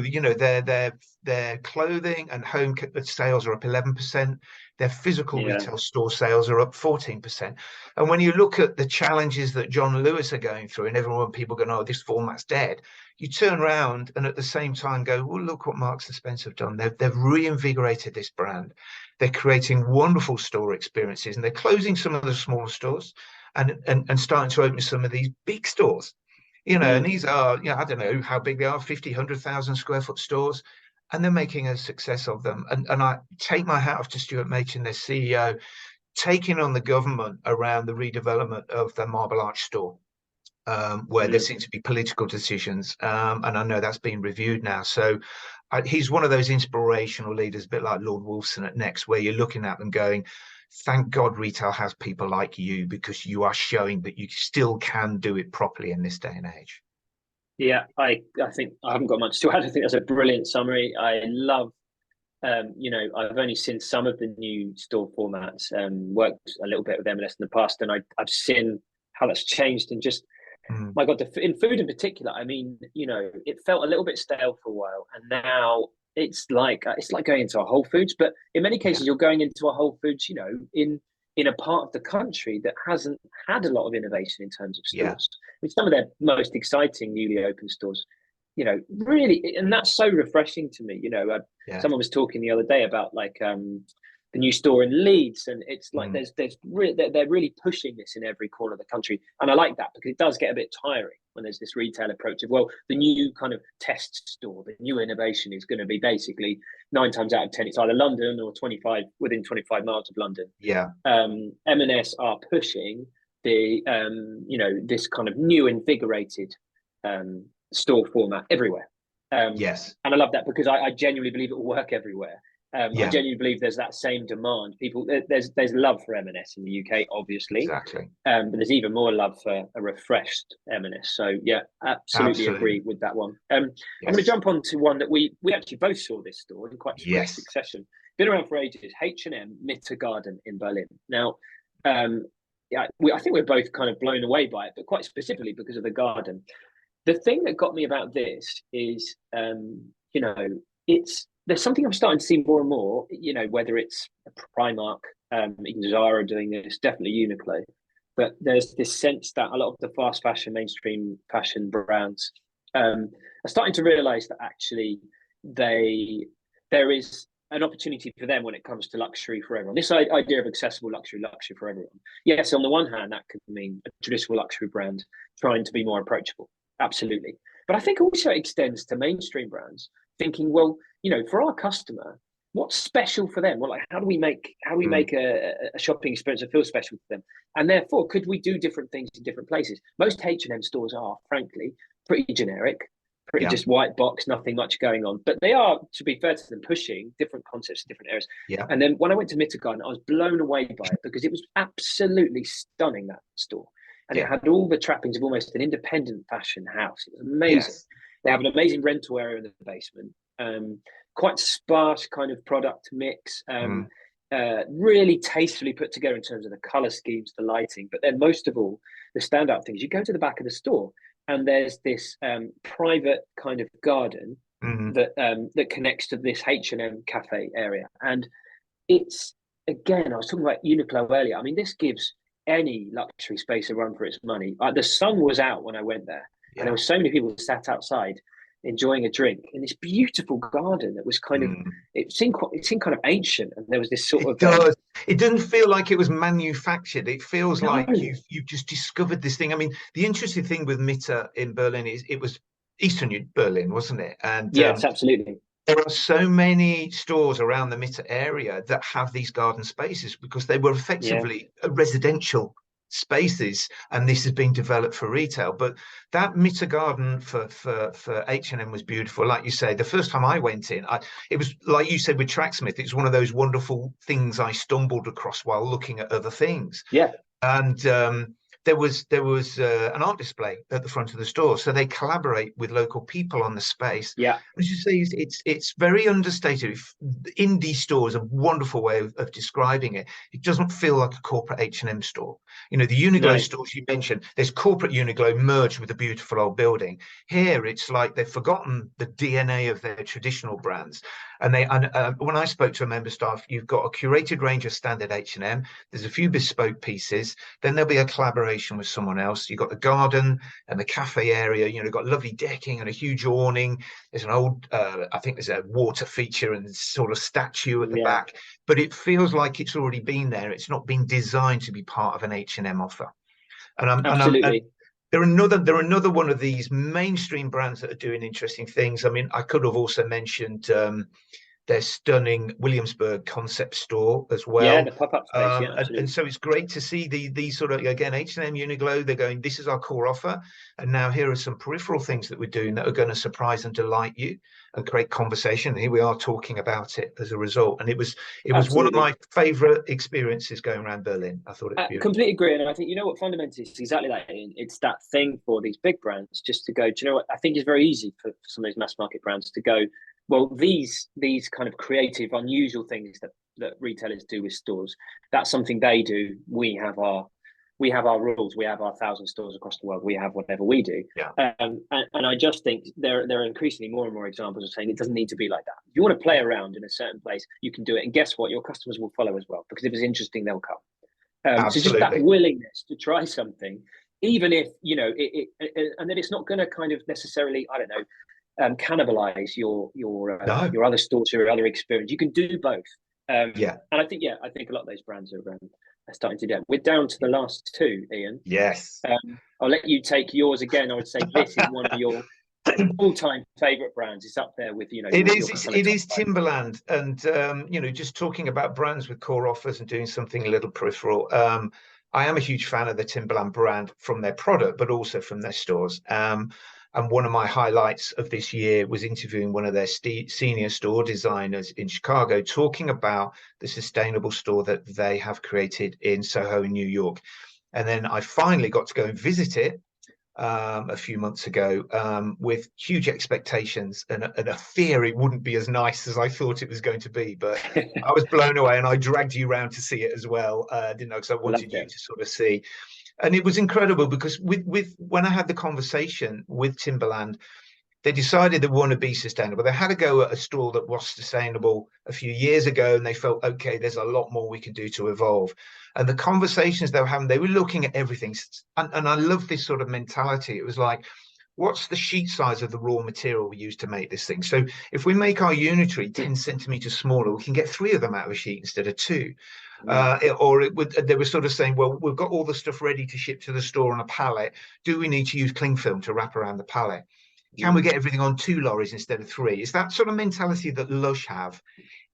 their clothing and home sales are up 11%. Their physical retail store sales are up 14%. And when you look at the challenges that John Lewis are going through, and people go, oh, this format's dead, you turn around and at the same time go, well, look what Marks and Spencer have done. They've reinvigorated this brand. They're creating wonderful store experiences, and they're closing some of the smaller stores and starting to open some of these big stores. And these are, I don't know how big they are, 50, 100,000 square foot stores, and they're making a success of them. And I take my hat off to Stuart Machin, their CEO, taking on the government around the redevelopment of the Marble Arch store. Where there seem to be political decisions, and I know that's being reviewed now. So he's one of those inspirational leaders, a bit like Lord Wolfson at Next, where you're looking at them going, thank God retail has people like you, because you are showing that you still can do it properly in this day and age. Yeah, I think I haven't got much to add. I think that's a brilliant summary. I love, I've only seen some of the new store formats, worked a little bit with MLS in the past, and I've seen how that's changed, and just, my God, in food in particular, I mean, it felt a little bit stale for a while, and now it's like going into a Whole Foods, but in many cases you're going into a Whole Foods, in a part of the country that hasn't had a lot of innovation in terms of stores. I mean, some of their most exciting newly opened stores, really, and that's so refreshing to me. Someone was talking the other day about the new store in Leeds, and it's like they're really pushing this in every corner of the country, and I like that because it does get a bit tiring when there's this retail approach of, well, the new kind of test store, the new innovation is going to be basically 9 times out of 10, it's either London or within 25 miles of London. Yeah. M&S are pushing the, this kind of new invigorated store format everywhere. Yes. And I love that because I genuinely believe it will work everywhere. I Yeah. genuinely believe there's that same demand. People, there's love for M&S in the UK, obviously. Exactly. But there's even more love for a refreshed M&S. So yeah, absolutely agree with that one. I'm going to jump on to one that we actually both saw this store in quite quick succession. Been around for ages. H&M Mitte Garden in Berlin. Now, I think we're both kind of blown away by it, but quite specifically because of the garden. The thing that got me about this is, there's something I'm starting to see more and more, whether it's a Primark, even Zara doing this, definitely Uniqlo, but there's this sense that a lot of the fast fashion, mainstream fashion brands are starting to realize that actually there is an opportunity for them when it comes to luxury for everyone. This idea of accessible luxury for everyone. Yes, on the one hand, that could mean a traditional luxury brand trying to be more approachable. Absolutely. But I think also it extends to mainstream brands thinking, well, for our customer, what's special for them? Well, like, how do we make a shopping experience that feels special for them? And therefore, could we do different things in different places? Most H&M stores are, frankly, pretty generic, pretty just white box, nothing much going on. But they are, to be fair to them, pushing different concepts in different areas. Yeah. And then when I went to Mitte Garden, I was blown away by it because it was absolutely stunning, that store. And it had all the trappings of almost an independent fashion house. It was amazing. Yes. They have an amazing rental area in the basement. Quite sparse kind of product mix. Really tastefully put together in terms of the color schemes, the lighting. But then most of all, the standout thing is you go to the back of the store and there's this private kind of garden that connects to this H&M cafe area. And it's, again, I was talking about Uniqlo earlier. I mean, this gives any luxury space a run for its money. The sun was out when I went there, and there were so many people sat outside enjoying a drink in this beautiful garden that was kind of it seemed kind of ancient, and there was this sort of it didn't feel like it was manufactured. It feels like you've just discovered this thing. I mean, the interesting thing with Mitte in Berlin is it was Eastern Berlin, wasn't it? And yes, absolutely. There are so many stores around the Mitte area that have these garden spaces because they were effectively residential spaces, and this has been developed for retail. But that Mitte garden for H&M was beautiful. Like you say, the first time I went in, it was like you said with Tracksmith, it's one of those wonderful things I stumbled across while looking at other things. Yeah. And there was an art display at the front of the store, so they collaborate with local people on the space. Yeah, as you say, it's very understated. Indie store is a wonderful way of describing it. It doesn't feel like a corporate H&M store. The Uniqlo stores you mentioned, there's corporate Uniqlo merged with a beautiful old building. Here, it's like they've forgotten the DNA of their traditional brands. And when I spoke to a member staff, you've got a curated range of standard H&M. There's a few bespoke pieces. Then there'll be a collaboration with someone else. You've got the garden and the cafe area. You've got lovely decking and a huge awning. There's an old, I think there's a water feature and sort of statue at the back. But it feels like it's already been there. It's not been designed to be part of an H&M offer. Absolutely. They're another one of these mainstream brands that are doing interesting things. I mean, I could have also mentioned their stunning Williamsburg concept store as well. Yeah, the pop-up space. And so it's great to see these sort of, again, H&M, Uniqlo, they're going, this is our core offer. And now here are some peripheral things that we're doing that are going to surprise and delight you and create conversation. And here we are talking about it as a result. And it was one of my favorite experiences going around Berlin. I thought it was beautiful. Completely agree. And I think, what, fundamentally, it's exactly that. It's that thing for these big brands just to go, do you know what? I think it's very easy for some of these mass market brands to go, well, these kind of creative, unusual things that retailers do with stores, that's something they do. We have our rules. We have our 1,000 stores across the world. We have whatever we do. Yeah. And I just think there are increasingly more and more examples of saying it doesn't need to be like that. If you want to play around in a certain place, you can do it. And guess what? Your customers will follow as well, because if it's interesting, they'll come. So just that willingness to try something, even if, and then it's not going to kind of necessarily, I don't know, cannibalize your other stores or your other experience. You can do both. Yeah. And I think a lot of those brands are starting to do that. We're down to the last two, Ian. Yes. I'll let you take yours again. I would say this is one of your all-time favorite brands. It's up there with, you know, your kind of It top is five. Timberland, and you know, just talking about brands with core offers and doing something a little peripheral. I am a huge fan of the Timberland brand from their product, but also from their stores. And one of my highlights of this year was interviewing one of their senior store designers in Chicago, talking about the sustainable store that they have created in Soho, in New York. And then I finally got to go and visit it a few months ago with huge expectations and a fear it wouldn't be as nice as I thought it was going to be. But I was blown away, and I dragged you around to see it as well. Didn't know, because I wanted Loved you it. to sort of see. And it was incredible because with when I had the conversation with Timberland, they decided they want to be sustainable. They had to go at a store that was sustainable a few years ago, and they felt, okay, there's a lot more we can do to evolve. And the conversations they were having, they were looking at everything. And I love this sort of mentality. It was like, what's the sheet size of the raw material we use to make this thing? So if we make our unitary 10 centimeters smaller, we can get three of them out of a sheet instead of two. Mm. They were sort of saying, well, we've got all the stuff ready to ship to the store on a pallet. Do we need to use cling film to wrap around the pallet? Can we Mm. get everything on 2 lorries instead of 3? It's that sort of mentality that Lush have.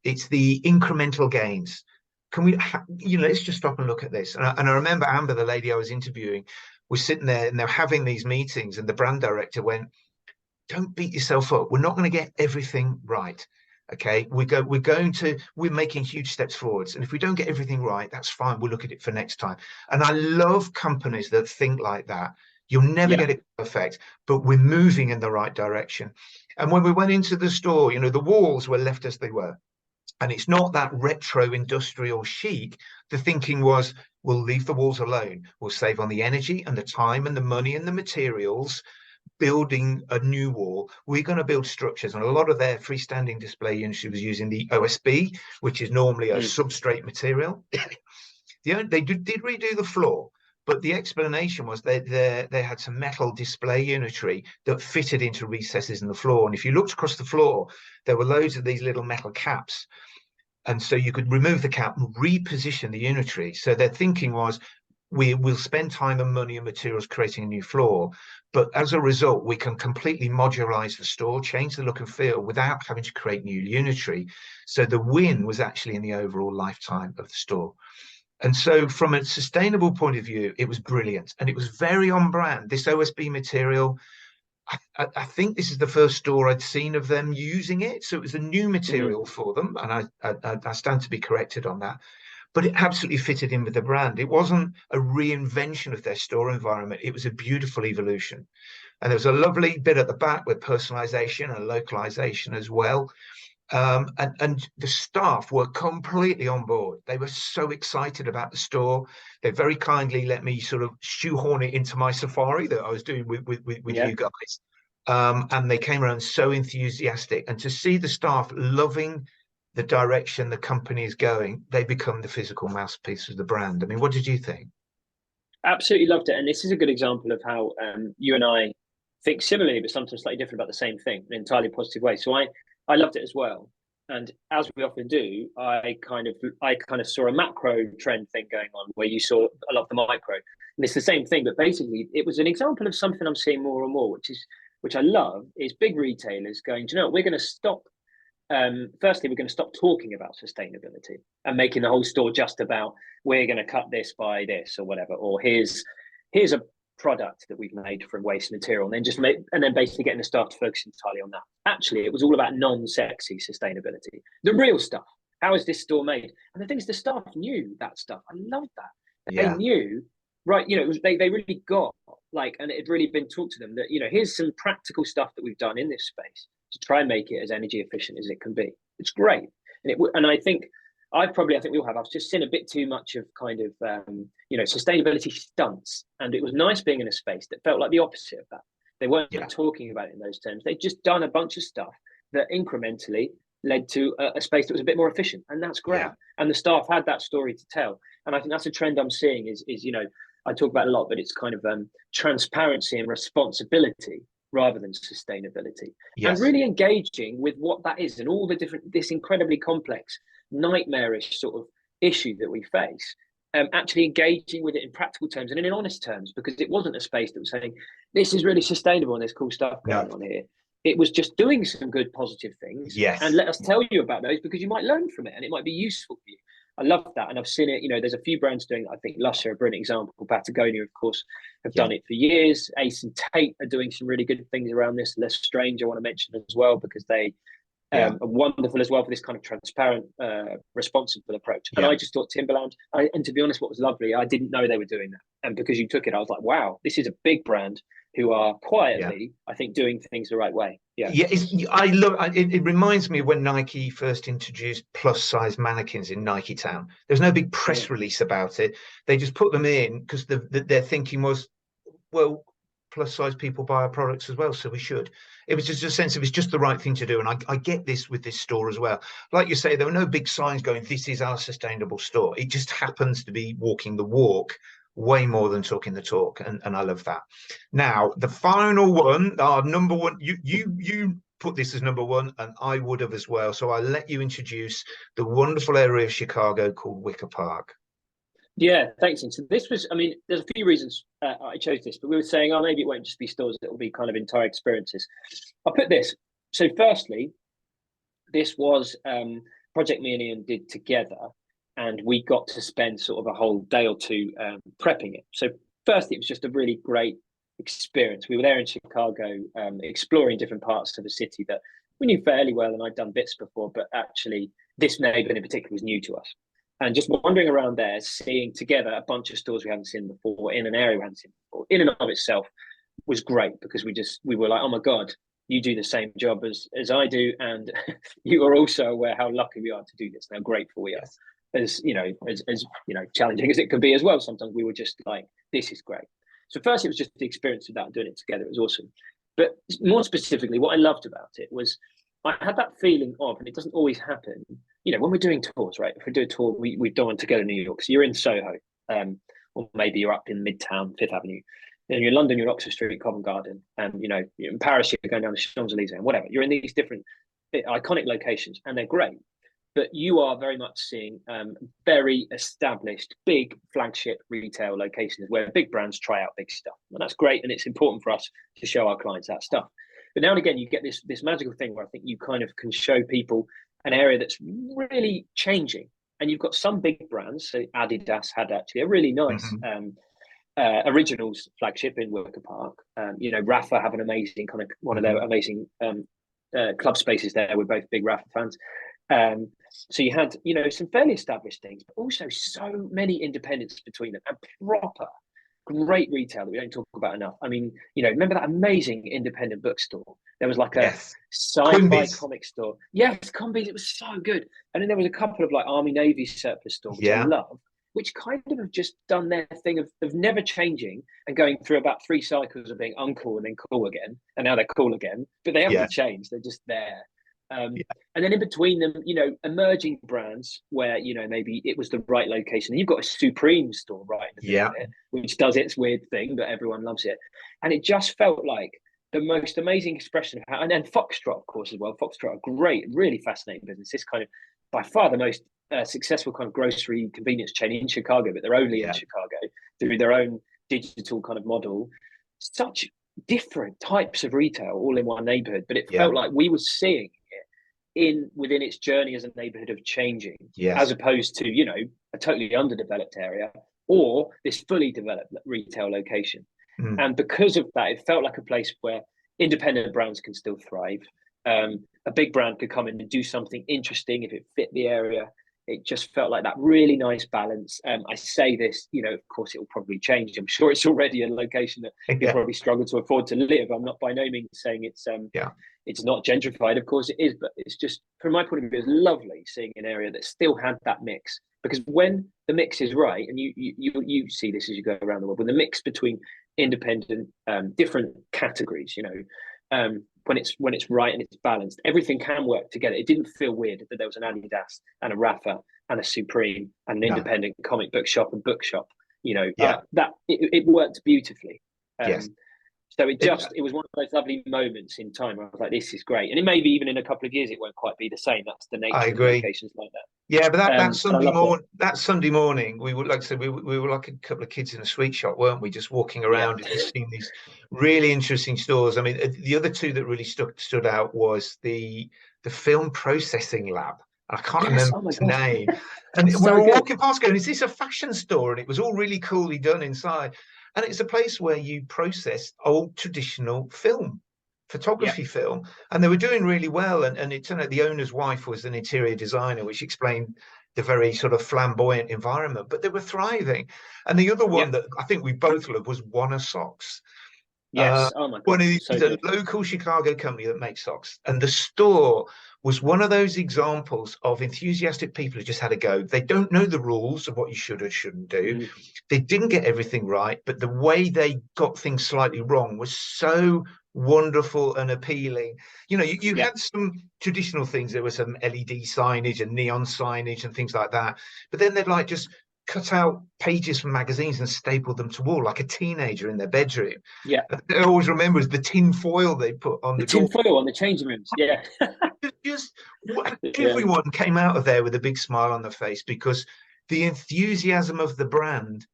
It's the incremental gains. Can we, you know, let's just stop and look at this. And I remember Amber, the lady I was interviewing, was sitting there and they're having these meetings, and the brand director went, "Don't beat yourself up. We're not going to get everything right. Okay, we're making huge steps forwards, and if we don't get everything right, that's fine. We'll look at it for next time." And I love companies that think like that. You'll never Yeah. get it perfect, but we're moving in the right direction. And when we went into the store, you know, the walls were left as they were, and it's not that retro industrial chic. The thinking was, we'll leave the walls alone. We'll save on the energy and the time and the money and the materials building a new wall. We're going to build structures, and a lot of their freestanding display units was using the OSB, which is normally a Mm. substrate material. They did redo the floor, but the explanation was they had some metal display unitary that fitted into recesses in the floor. And if you looked across the floor, there were loads of these little metal caps. And so you could remove the cap and reposition the unitary. So their thinking was, we will spend time and money and materials creating a new floor, but as a result, we can completely modularize the store, change the look and feel without having to create new unitary. So the win was actually in the overall lifetime of the store. And so from a sustainable point of view, it was brilliant, and it was very on brand. This OSB material, I think this is the first store I'd seen of them using it. So it was a new Mm-hmm. material for them, and I stand to be corrected on that. But it absolutely fitted in with the brand. It wasn't a reinvention of their store environment. It was a beautiful evolution. And there was a lovely bit at the back with personalization and localization as well. And the staff were completely on board. They were so excited about the store. They very kindly let me sort of shoehorn it into my safari that I was doing with Yeah. you guys. And they came around so enthusiastic. And to see the staff loving the direction the company is going, they become the physical mouthpiece of the brand. I mean, what did you think? Absolutely loved it. And this is a good example of how you and I think similarly, but sometimes slightly different about the same thing in an entirely positive way. So I loved it as well. And as we often do, I kind of saw a macro trend thing going on where you saw a lot of the micro. And it's the same thing, but basically it was an example of something I'm seeing more and more, which I love, is big retailers going, do you know what, we're going to stop. Firstly, we're going to stop talking about sustainability and making the whole store just about, we're going to cut this by this or whatever, or here's a product that we've made from waste material, and then basically getting the staff to focus entirely on that. Actually, it was all about non-sexy sustainability, the real stuff. How is this store made? And the thing is, the staff knew that stuff. I loved that. They Yeah, knew, right? You know, they really got like, and it had really been taught to them that, you know, here's some practical stuff that we've done in this space to try and make it as energy efficient as it can be. It's great, and I think I think we all have. I've just seen a bit too much of kind of sustainability stunts, and it was nice being in a space that felt like the opposite of that. They weren't yeah, talking about it in those terms. They'd just done a bunch of stuff that incrementally led to a space that was a bit more efficient, and that's great. yeah, And the staff had that story to tell, and I think that's a trend I'm seeing. Is I talk about it a lot, but it's kind of transparency and responsibility rather than sustainability, and yes, really engaging with what that is and all the different, this incredibly complex nightmarish sort of issue that we face, actually engaging with it in practical terms and in honest terms, because it wasn't a space that was saying, this is really sustainable and there's cool stuff No. going on here. It was just doing some good, positive things, and Yes. let us tell you about those because you might learn from it and it might be useful for you. I love that. And I've seen it, there's a few brands doing it. I think Lush are a brilliant example. Patagonia, of course, have done it for years. Ace and Tate are doing some really good things around this. Less Strange, I want to mention as well, because they are wonderful as well for this kind of transparent, responsible approach. And I just thought Timberland, and to be honest, what was lovely, I didn't know they were doing that. And because you took it, I was like, wow, this is a big brand who are quietly, I think, doing things the right way. I love it. It reminds me of when Nike first introduced plus size mannequins in Nike Town. There's no big press release about it. They just put them in because their thinking was, well, plus size people buy our products as well, so we should. It was just a sense of it's just the right thing to do. And I get this with this store as well. Like you say, there were no big signs going, this is our sustainable store. It just happens to be walking the walk way more than talking the talk, and I love that. Now the final one, our number one, you put this as number one, and I would have as well, so I'll let you introduce the wonderful area of Chicago called Wicker Park. Yeah, thanks. So this was, I mean, there's a few reasons I chose this, but we were saying, oh, maybe it won't just be stores, it will be kind of entire experiences. I'll put this. So firstly, this was project me and Ian did together, and we got to spend sort of a whole day or two prepping it. So firstly, it was just a really great experience. We were there in Chicago, exploring different parts of the city that we knew fairly well, and I'd done bits before, but actually this neighborhood in particular was new to us. And just wandering around there, seeing together a bunch of stores we hadn't seen before in an area we hadn't seen before, in and of itself was great, because we were like, oh my God, you do the same job as I do, and you are also aware how lucky we are to do this, and how grateful we are. As challenging as it can be as well. Sometimes we were just like, this is great. So first, it was just the experience of that and doing it together. It was awesome. But more specifically, what I loved about it was I had that feeling of, and it doesn't always happen, when we're doing tours, right? If we do a tour, we don't want to go to New York. So you're in Soho, or maybe you're up in Midtown, Fifth Avenue. And you're in London, you're in Oxford Street, Covent Garden. And, you're in Paris, you're going down the Champs-Elysees and whatever. You're in these different iconic locations, and they're great. But you are very much seeing very established, big flagship retail locations where big brands try out big stuff. And that's great. And it's important for us to show our clients that stuff. But now and again, you get this magical thing where I think you kind of can show people an area that's really changing. And you've got some big brands. So Adidas had actually a really nice Originals flagship in Wicker Park. Rafa have an amazing kind of one of their amazing club spaces there. We're both big Rafa fans. So you had, some fairly established things, but also so many independents between them, and proper great retail that we don't talk about enough. I mean, remember that amazing independent bookstore? There was like a sci-fi comic store. Yes, Combies, it was so good. And then there was a couple of like Army Navy surplus stores, which I love, which kind of have just done their thing of never changing and going through about 3 cycles of being uncool and then cool again. And now they're cool again, but they haven't changed. They're just there. And then in between them, emerging brands where, maybe it was the right location. And you've got a Supreme store right in the middle of it, which does its weird thing, but everyone loves it. And it just felt like the most amazing expression of how, and then Foxtrot, of course, as well. Foxtrot, a great, really fascinating business. It's kind of by far the most successful kind of grocery convenience chain in Chicago, but they're only in Chicago through their own digital kind of model. Such different types of retail all in one neighborhood, but it felt like we were seeing within its journey as a neighborhood of changing, as opposed to a totally underdeveloped area or this fully developed retail location. And because of that, it felt like a place where independent brands can still thrive. A big brand could come in and do something interesting if it fit the area. It just felt like that really nice balance. I say this, of course, it will probably change. I'm sure it's already a location that you'll probably struggle to afford to live. I'm not by no means saying it's not gentrified. Of course it is, but it's just, from my point of view, it's lovely seeing an area that still had that mix. Because when the mix is right, and you see this as you go around the world, when the mix between independent, different categories, when it's right and it's balanced, everything can work together. It didn't feel weird that there was an Adidas and a Rafa and a Supreme and an independent comic book shop and bookshop. That it worked beautifully. So It, it was one of those lovely moments in time where I was like, this is great. And it maybe even in a couple of years, it won't quite be the same. That's the I nature of agree. locations like that. Yeah, but But I loved it. That Sunday morning, we were, like I said, we were like a couple of kids in a sweet shop, weren't we? Just walking Yeah. around and just seeing these really interesting stores. I mean, the other two that really stood out was the film processing lab. I can't Yes. remember Oh my its gosh. name. And we So were good. walking past, going, "Is this a fashion store?" And it was all really coolly done inside. And it's a place where you process old traditional film, Yeah. photography film, and they were doing really well. And it turned out the owner's wife was an interior designer, which explained the very sort of flamboyant environment, but they were thriving. And the other Yeah. one that I think we both loved was Wanna Socks. Uh, Yes. Oh my one God. of So these, a good. local Chicago company that makes socks, and the store was one of those examples of enthusiastic people who just had a go. They don't know the rules of what you should or shouldn't do. Mm. They didn't get everything right, but the way they got things slightly wrong was so wonderful and appealing. You Yeah. had some traditional things. There was some LED signage and neon signage and things like that, but then they'd like just cut out pages from magazines and staple them to wall like a teenager in their bedroom. Yeah. I always remember is the tin foil they put on The the door. tin foil on the changing rooms. Yeah. Just Yeah. everyone came out of there with a big smile on their face because the enthusiasm of the brand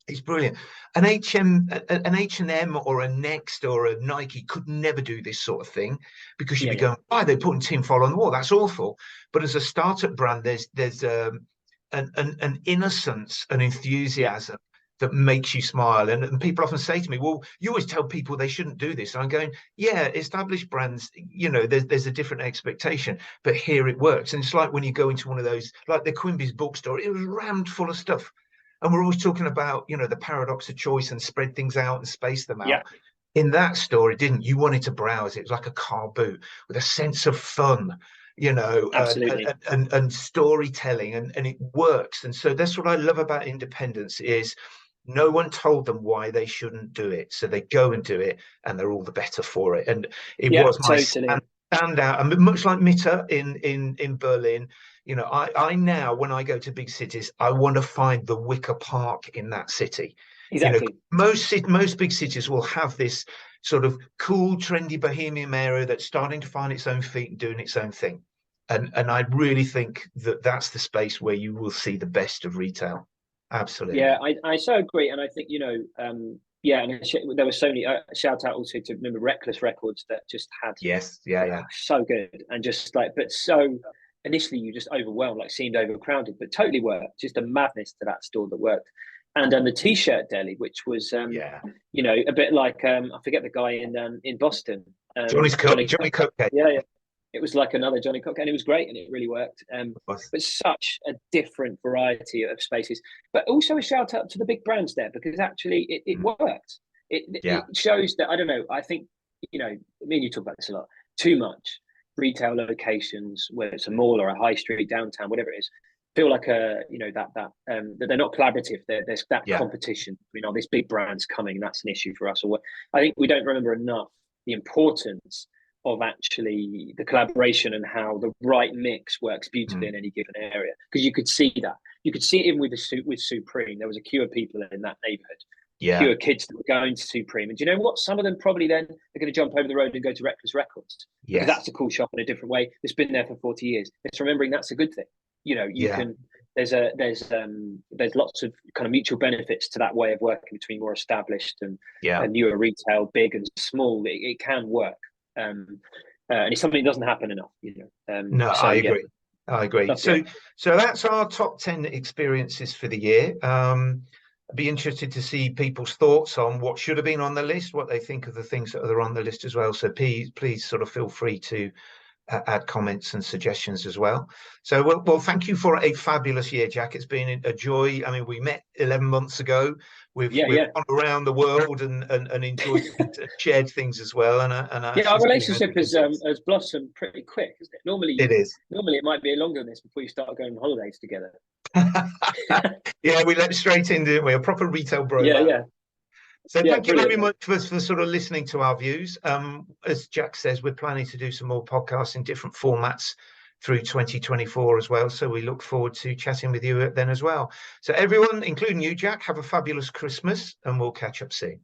is brilliant. An H&M or a Next or a Nike could never do this sort of thing because you'd Yeah. be Yeah. going, why are they putting tinfoil on the wall? That's awful. But as a startup brand, there's an innocence, an Yeah. enthusiasm that makes you smile. And people often say to me, well, you always tell people they shouldn't do this. And I'm going, yeah, established brands, there's a different expectation, but here it works. And it's like when you go into one of those, like the Quimby's bookstore, it was rammed full of stuff. And we're always talking about, the paradox of choice and spread things out and space them Yeah. out. In that store, it didn't. You wanted to browse. It was like a car boot with a sense of fun, Absolutely. and storytelling, and it works. And so that's what I love about independence is no one told them why they shouldn't do it. So they go and do it, and they're all the better for it. And it Yeah. was my Totally. standout. And much like Mitte in Berlin, I now, when I go to big cities, I want to find the Wicker Park in that city. You know, Exactly. most big cities will have this sort of cool, trendy bohemian area that's starting to find its own feet and doing its own thing. And I really think that that's the space where you will see the best of retail. Yeah, Absolutely. I so agree, and I think yeah, and there was so many. Shout out also to remember Reckless Records that just had Yes. Yeah. Yeah. so good and just like, but so initially you just overwhelmed, like seemed overcrowded, but totally worked. Just a madness to that store that worked, and the T-shirt deli, which was Yeah. a bit like I forget the guy in Boston, Johnny Johnny Cupcake. Cupcake. Yeah, yeah, it was like another Johnny Cocker, and it was great, and it really worked. Was. But such a different variety of spaces. But also a shout out to the big brands there because actually it Mm. worked. Yeah. It shows that I don't know. I think me and you talk about this a lot. Too much retail locations, whether it's a mall or a high street, downtown, whatever it is, feel like that they're not collaborative. There's that Yeah. competition. These big brands coming. That's an issue for us. Or I think we don't remember enough the importance of actually the collaboration and how the right mix works beautifully Mm. in any given area. Because you could see that. You could see it even with Supreme. There was a queue of people in that neighborhood, queue Yeah. of kids that were going to Supreme. And do you know what? Some of them probably then are going to jump over the road and go to Reckless Records because Yes. that's a cool shop in a different way. It's been there for 40 years. It's remembering that's a good thing. You Yeah. can there's lots of kind of mutual benefits to that way of working between more established and Yeah. newer retail, big and small. It can work. And it's something that doesn't happen enough. No, So I yeah, agree. I agree. loved it. So that's our top 10 experiences for the year. I'd be interested to see people's thoughts on what should have been on the list, what they think of the things that are on the list as well. So please sort of feel free to add comments and suggestions as well. So, well, thank you for a fabulous year, Jack. It's been a joy. I mean, we met 11 months ago. We've Yeah, gone around the world and enjoyed and shared things as well. And I yeah. Our sincerely hope relationship it continues. has blossomed pretty quick, isn't it? It is. Normally it might be longer than this before you start going on holidays together. Yeah, we let straight in, didn't we? A proper retail Yeah, bromance. yeah, So yeah. thank you Brilliant, very man. much for sort of listening to our views. As Jack says, we're planning to do some more podcasts in different formats through 2024 as well. So we look forward to chatting with you then as well. So everyone, including you, Jack, have a fabulous Christmas and we'll catch up soon.